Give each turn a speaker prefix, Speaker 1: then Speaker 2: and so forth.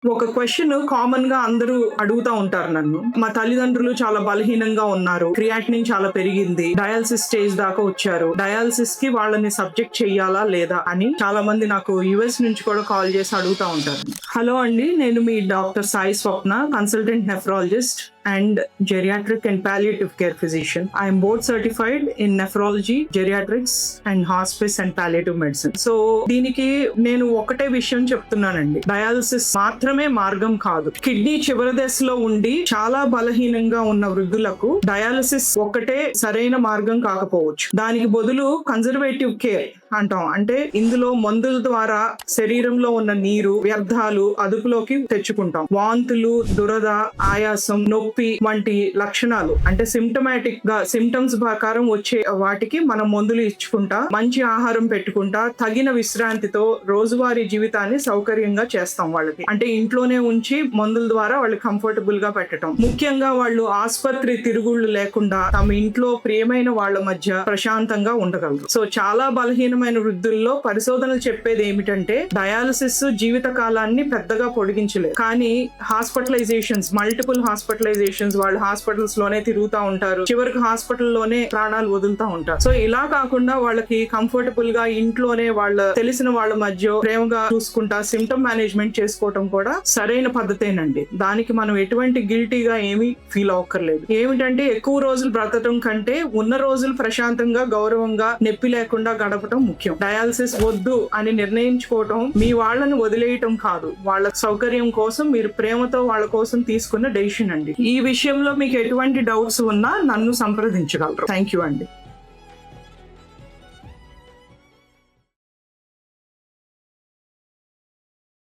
Speaker 1: ఒక question common గా అందరూ అడుగుతా ఉంటారు నన్ను. మా తల్లిదండ్రులు చాలా బలహీనంగా ఉన్నారు. క్రియాటినిన్ చాలా పెరిగింది. డయాలసిస్ స్టేజ్ దాకా వచ్చారు. డయాలసిస్ కి వాళ్ళని సబ్జెక్ట్ చెయ్యాలా లేదా అని చాలా మంది నాకు యుఎస్ నుంచి కూడా కాల్ చేసి అడుగుతా ఉంటారు. హలో అండి, నేను మీ doctor Sai Swapna, consultant nephrologist and geriatric and palliative care physician. I am board certified in nephrology, geriatrics and hospice and palliative medicine. So దీనికి నేను ఒకటే విషయం చెప్తున్నానండి, డయాలసిస్ మాత్రమే మార్గం కాదు. కిడ్నీ చివరి దశలో ఉండి చాలా బలహీనంగా ఉన్న వృద్ధులకు డయాలసిస్ ఒకటే సరైన మార్గం కాకపోవచ్చు. దానికి బదులు కన్జర్వేటివ్ కేర్ అంటాం. అంటే ఇందులో మందుల ద్వారా శరీరంలో ఉన్న నీరు వ్యర్థాలు అదుపులోకి తెచ్చుకుంటాం. వాంతులు, దురద, ఆయాసం, నొప్పి వంటి లక్షణాలు అంటే సిమ్టమాటిక్ గా సిమ్టమ్స్ ప్రకారం వచ్చే వాటికి మనం మందులు ఇచ్చుకుంటా, మంచి ఆహారం పెట్టుకుంటా, తగిన విశ్రాంతితో రోజువారీ జీవితాన్ని సౌకర్యంగా చేస్తాం వాళ్ళకి. అంటే ఇంట్లోనే ఉంచి మందుల ద్వారా వాళ్ళు కంఫర్టబుల్ గా పెట్టడం. ముఖ్యంగా వాళ్ళు ఆసుపత్రి తిరుగుళ్ళు లేకుండా తమ ఇంట్లో ప్రియమైన వాళ్ళ మధ్య ప్రశాంతంగా ఉండగలరు. సో చాలా బలహీనమైన వృద్ధుల్లో పరిశోధనలు చెప్పేది ఏమిటంటే డయాలసిస్ జీవిత కాలాన్ని పెద్దగా పొడిగించలేదు, కానీ హాస్పిటలైజేషన్స్, మల్టిపుల్ హాస్పిటలైజేషన్స్, వాళ్ళు హాస్పిటల్స్ లోనే తిరుగుతూ ఉంటారు, చివరికి హాస్పిటల్లోనే ప్రాణాలు వదులుతూ ఉంటారు. సో ఇలా కాకుండా వాళ్ళకి కంఫర్టబుల్ గా ఇంట్లోనే వాళ్ళ తెలిసిన వాళ్ళ మధ్య ప్రేమగా చూసుకుంటా సిమ్టమ్ మేనేజ్మెంట్ చేసుకోవటం కూడా సరైన పద్ధతేనండి. దానికి మనం ఎటువంటి గిల్టీగా ఏమీ ఫీల్ అవ్వక్కర్లేదు. ఏమిటంటే ఎక్కువ రోజులు బ్రతకడం కంటే ఉన్న రోజులు ప్రశాంతంగా, గౌరవంగా, నొప్పి లేకుండా గడపటం ముఖ్యం. డయాలసిస్ వద్దు అని నిర్ణయించుకోవటం మీ వాళ్ళని వదిలేయటం కాదు, వాళ్ళ సౌకర్యం కోసం మీరు ప్రేమతో వాళ్ళ కోసం తీసుకున్న డెసిషన్ అండి. ఈ విషయంలో మీకు ఎటువంటి డౌట్స్ ఉన్నా నన్ను సంప్రదించగలరు. థ్యాంక్ యూ అండి.